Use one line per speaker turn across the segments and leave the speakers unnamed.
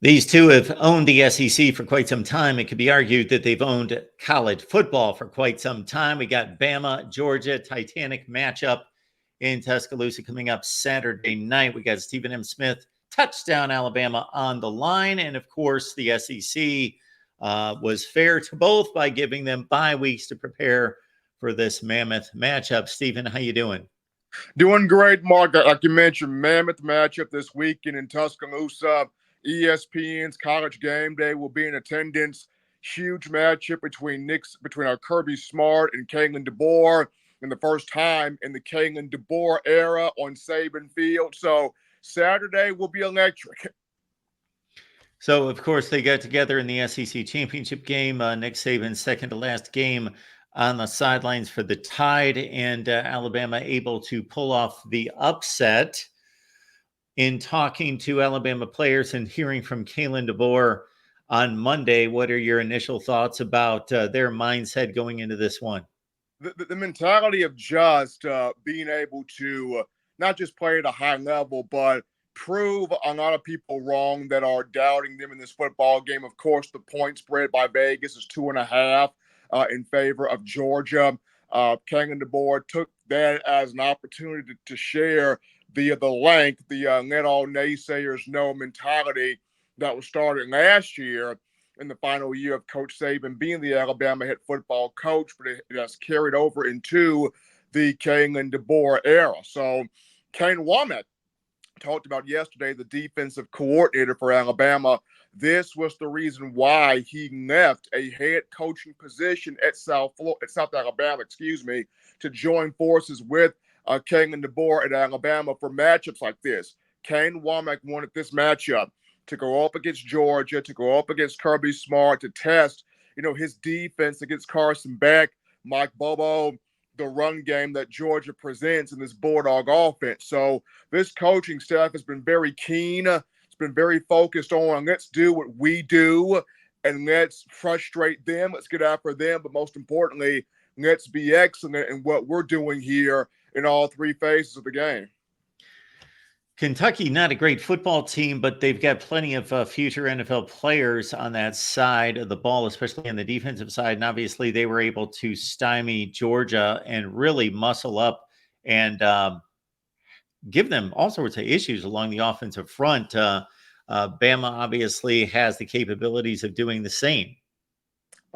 These two have owned the SEC for quite some time. It could be argued that they've owned college football for quite some time. We got Bama, Georgia, Titanic matchup in Tuscaloosa coming up Saturday night. We got Stephen M. Smith, touchdown Alabama on the line. And of course, the SEC was fair to both by giving them bye weeks to prepare for this mammoth matchup. Stephen, how you doing?
Doing great, Mark. Like you mentioned, mammoth matchup this weekend in Tuscaloosa. ESPN's College Game Day will be in attendance. Huge matchup between Kirby Smart and Kalen DeBoer, and the first time in the Kalen DeBoer era on Saban Field. So Saturday will be electric.
So, of course, they got together in the SEC championship game. Nick Saban's second to last game on the sidelines for the Tide, and Alabama able to pull off the upset. In talking to Alabama players and hearing from Kalen DeBoer on Monday, what are your initial thoughts about their mindset going into this one?
The mentality of just being able to not just play at a high level, but prove a lot of people wrong that are doubting them in this football game. Of course, the point spread by Vegas is 2.5 in favor of Georgia. Kalen DeBoer took that as an opportunity to share the length, let all naysayers know mentality that was started last year in the final year of Coach Saban being the Alabama head football coach, but it has carried over into the Kalen DeBoer era. So Kane Womack talked about yesterday, the defensive coordinator for Alabama. This was the reason why he left a head coaching position at South Alabama, to join forces with Kalen DeBoer at Alabama for matchups like this. Kane Womack wanted this matchup to go up against Georgia, to go up against Kirby Smart, to test, his defense against Carson Beck, Mike Bobo, the run game that Georgia presents in this Bulldog offense. So this coaching staff has been very keen. It's been very focused on let's do what we do and let's frustrate them. Let's get after them. But most importantly, let's be excellent in what we're doing here in all three phases of the game.
Kentucky, not a great football team, but they've got plenty of future NFL players on that side of the ball, especially on the defensive side. And obviously, they were able to stymie Georgia and really muscle up and give them all sorts of issues along the offensive front. Bama obviously has the capabilities of doing the same.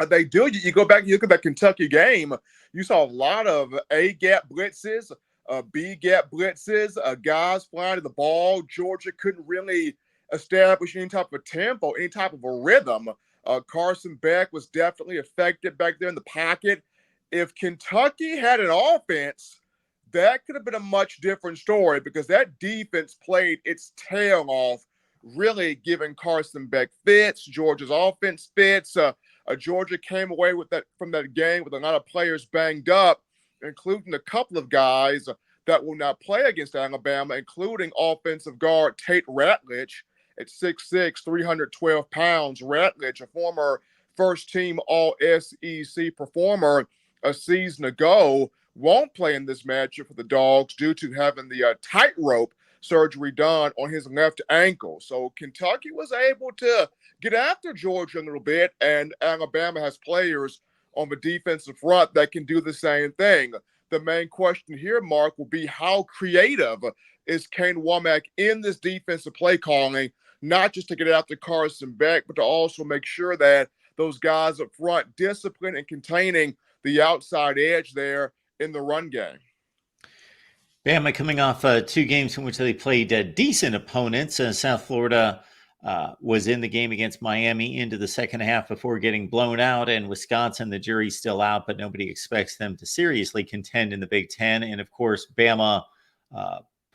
They do. You go back, you look at that Kentucky game, you saw a lot of A-gap blitzes, B-gap blitzes, guys flying to the ball. Georgia couldn't really establish any type of tempo, any type of a rhythm. Carson Beck was definitely effective back there in the pocket. If Kentucky had an offense, that could have been a much different story because that defense played its tail off, really giving Carson Beck fits, Georgia's offense fits. Georgia came away from that game with a lot of players banged up, including a couple of guys that will not play against Alabama, including offensive guard Tate Ratledge at 6'6", 312 pounds. Ratledge, a former first-team All-SEC performer a season ago, won't play in this matchup for the Dogs due to having the tightrope surgery done on his left ankle. So Kentucky was able to get after Georgia a little bit, and Alabama has players on the defensive front that can do the same thing. The main question here, Mark, will be how creative is Kane Womack in this defensive play calling, not just to get after Carson Beck, but to also make sure that those guys up front discipline and containing the outside edge there in the run game.
Bama coming off two games in which they played decent opponents. South Florida was in the game against Miami into the second half before getting blown out, and Wisconsin, the jury's still out, but nobody expects them to seriously contend in the Big Ten. And of course, Bama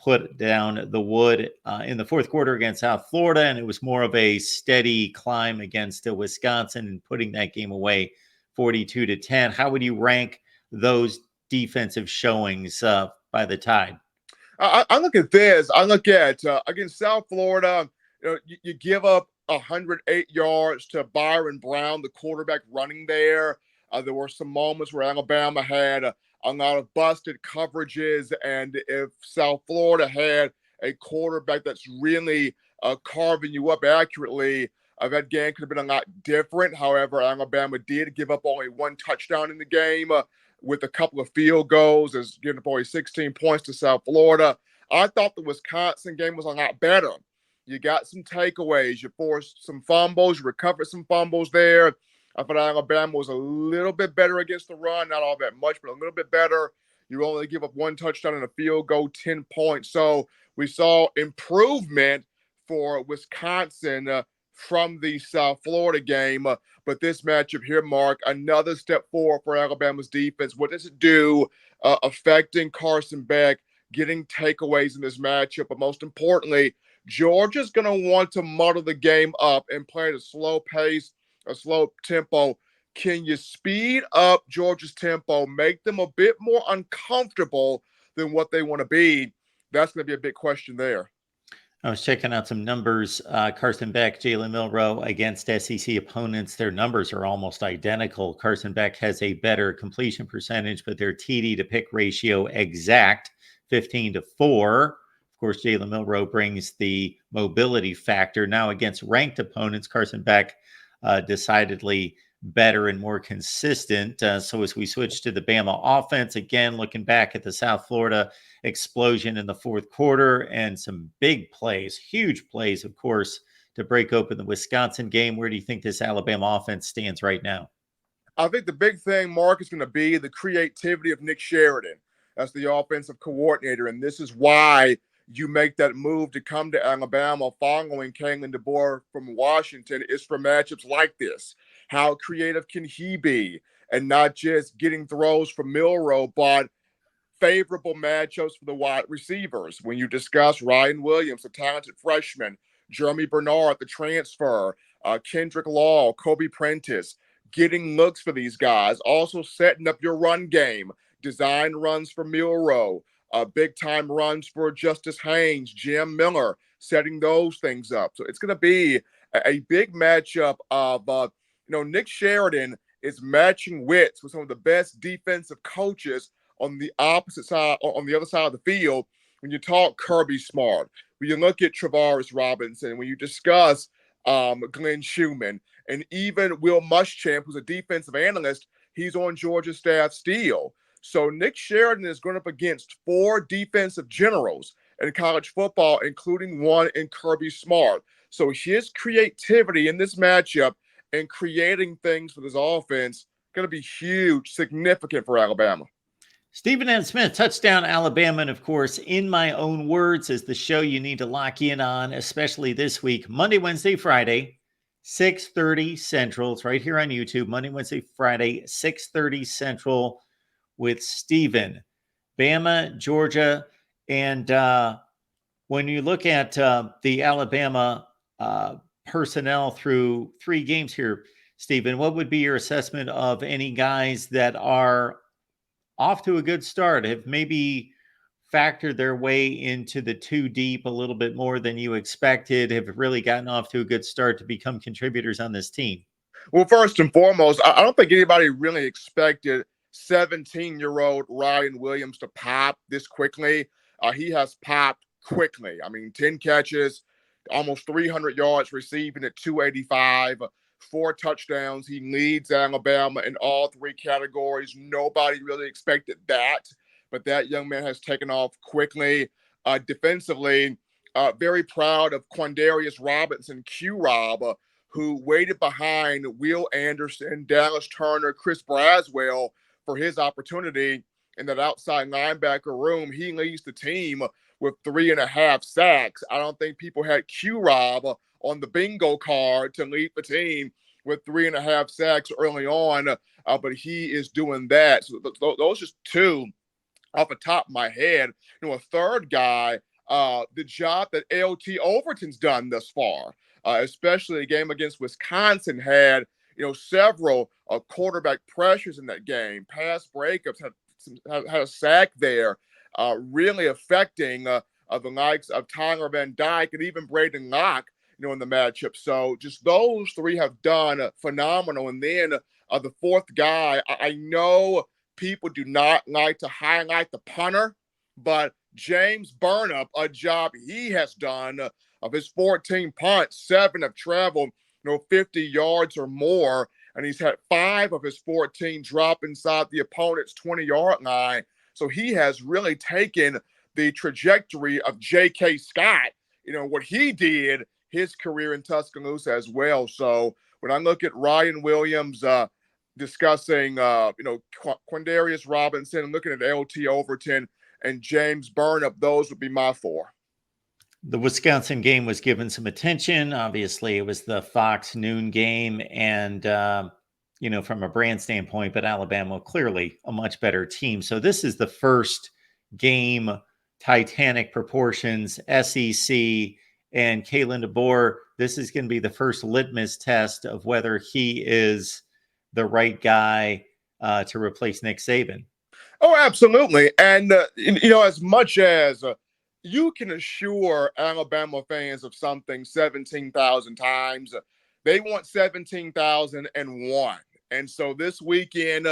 put down the wood in the fourth quarter against South Florida, and it was more of a steady climb against Wisconsin and putting that game away 42-10. How would you rank those defensive showings by the Tide?
I look at this. I look at against South Florida, you give up 108 yards to Byron Brown, the quarterback running there. There were some moments where Alabama had a lot of busted coverages, and if South Florida had a quarterback that's really carving you up accurately. That game could have been a lot different. However, Alabama did give up only one touchdown in the game with a couple of field goals, as giving up only 16 points to South Florida. I thought the Wisconsin game was a lot better. You got some takeaways. You forced some fumbles. You recovered some fumbles there. I thought Alabama was a little bit better against the run. Not all that much, but a little bit better. You only give up one touchdown and a field goal, 10 points. So we saw improvement for Wisconsin from the South Florida game. But this matchup here, Mark, another step forward for Alabama's defense. What does it do affecting Carson Beck, getting takeaways in this matchup? But most importantly, Georgia's going to want to muddle the game up and play at a slow pace, a slow tempo. Can you speed up Georgia's tempo, make them a bit more uncomfortable than what they want to be? That's going to be a big question there.
I was checking out some numbers. Carson Beck, Jalen Milroe against SEC opponents. Their numbers are almost identical. Carson Beck has a better completion percentage, but their TD to pick ratio exact 15-4. Of course, Jalen Milroe brings the mobility factor. Now against ranked opponents, Carson Beck decidedly better and more consistent. So as we switch to the Bama offense, again, looking back at the South Florida explosion in the fourth quarter and some big plays, huge plays, of course, to break open the Wisconsin game. Where do you think this Alabama offense stands right now?
I think the big thing, Mark, is going to be the creativity of Nick Sheridan as the offensive coordinator. And this is why you make that move to come to Alabama following Kalen DeBoer from Washington, is for matchups like this. How creative can he be? And not just getting throws from Milroe, but favorable matchups for the wide receivers. When you discuss Ryan Williams, a talented freshman, Jeremy Bernard, the transfer, Kendrick Law, Kobe Prentice, getting looks for these guys, also setting up your run game, design runs for Milroe, big time runs for Justice Haynes, Jim Miller, setting those things up. So it's going to be a big matchup of, Nick Sheridan is matching wits with some of the best defensive coaches on the opposite side, on the other side of the field. When you talk Kirby Smart, when you look at Travaris Robinson, when you discuss Glenn Schumann, and even Will Muschamp, who's a defensive analyst, he's on Georgia's staff still. So Nick Sheridan is going up against 4 defensive generals in college football, including one in Kirby Smart. So his creativity in this matchup and creating things for this offense going to be huge, significant for Alabama.
Stephen N. Smith, touchdown Alabama, and of course, in my own words, is the show you need to lock in on, especially this week, Monday, Wednesday, Friday, 6:30 Central. It's right here on YouTube, Monday, Wednesday, Friday, 6:30 Central with Stephen. Bama, Georgia, and when you look at the Alabama personnel through 3 games here, Stephen, what would be your assessment of any guys that are off to a good start, have maybe factored their way into the 2 deep a little bit more than you expected, have really gotten off to a good start to become contributors on this team?
Well, first and foremost, I don't think anybody really expected 17-year-old Ryan Williams to pop this quickly. He has popped quickly. I mean, 10 catches, almost 300 yards receiving at 285, 4 touchdowns. He leads Alabama in all 3 categories. Nobody really expected that, but that young man has taken off quickly. Defensively, very proud of Quandarius Robinson, Q-Rob, who waited behind Will Anderson, Dallas Turner, Chris Braswell for his opportunity in that outside linebacker room. He leads the team with 3.5 sacks. I don't think people had Q-Rob on the bingo card to lead the team with 3.5 sacks early on, but he is doing that. So those just 2 off the top of my head. A third guy, the job that LT Overton's done thus far, especially the game against Wisconsin, had several quarterback pressures in that game, pass breakups, had a sack there, really affecting the likes of Tyler Van Dyke and even Braden Locke, in the matchup. So just those 3 have done phenomenal. And then the fourth guy, I know people do not like to highlight the punter, but James Burnup, a job he has done Of his 14 punts, 7 have traveled 50 yards or more, and he's had 5 of his 14 drop inside the opponent's 20-yard line. So he has really taken the trajectory of J.K. Scott, what he did his career in Tuscaloosa as well. So when I look at Ryan Williams discussing, Quindarius Robinson, looking at L.T. Overton and James Burnip, those would be my 4.
The Wisconsin game was given some attention. Obviously, it was the Fox noon game, and from a brand standpoint, but Alabama clearly a much better team. So this is the first game, Titanic proportions, SEC, and Kalen DeBoer. This is going to be the first litmus test of whether he is the right guy to replace Nick Saban.
Oh, absolutely. And, as much as you can assure Alabama fans of something 17,000 times, they want 17,001. And so this weekend,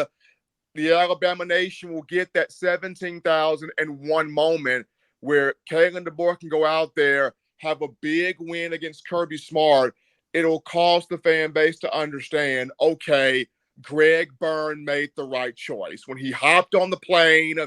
the Alabama Nation will get that 17,001 moment where Kalen DeBoer can go out there, have a big win against Kirby Smart. It'll cause the fan base to understand, okay, Greg Byrne made the right choice. When he hopped on the plane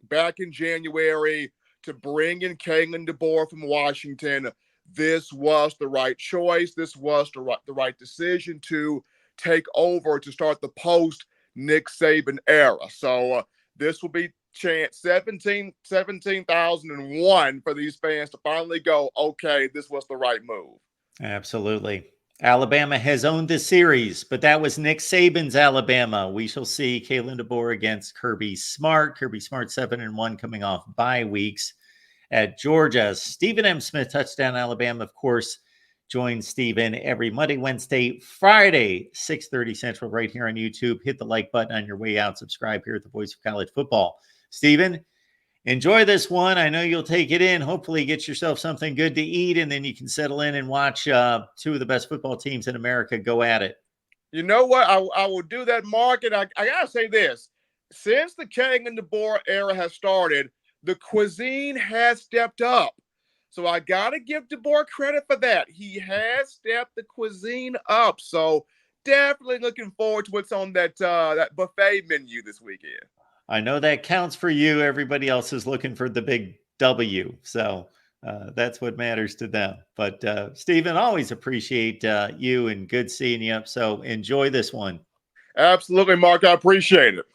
back in January to bring in Kalen DeBoer from Washington, this was the right choice. This was the right decision to take over to start the post Nick Saban era. So this will be chance 17,001 for these fans to finally go, okay, this was the right move.
Absolutely. Alabama has owned this series, but that was Nick Saban's Alabama. We shall see Kalen DeBoer against Kirby Smart. Kirby Smart 7-1 coming off bye weeks at Georgia. Stephen M. Smith, Touchdown Alabama, of course, joins Stephen every Monday, Wednesday, Friday, 6:30 Central, right here on YouTube. Hit the like button on your way out. Subscribe here at the Voice of College Football. Stephen, enjoy this one. I know you'll take it in. Hopefully get yourself something good to eat, and then you can settle in and watch 2 of the best football teams in America go at it.
You know what? I will do that, Mark. And I got to say this. Since the Kalen DeBoer era has started, the cuisine has stepped up. So I got to give DeBoer credit for that. He has stepped the cuisine up. So definitely looking forward to what's on that buffet menu this weekend.
I know that counts for you. Everybody else is looking for the big W. So that's what matters to them. But Stephen, always appreciate you and good seeing you. So enjoy this one.
Absolutely, Mark. I appreciate it.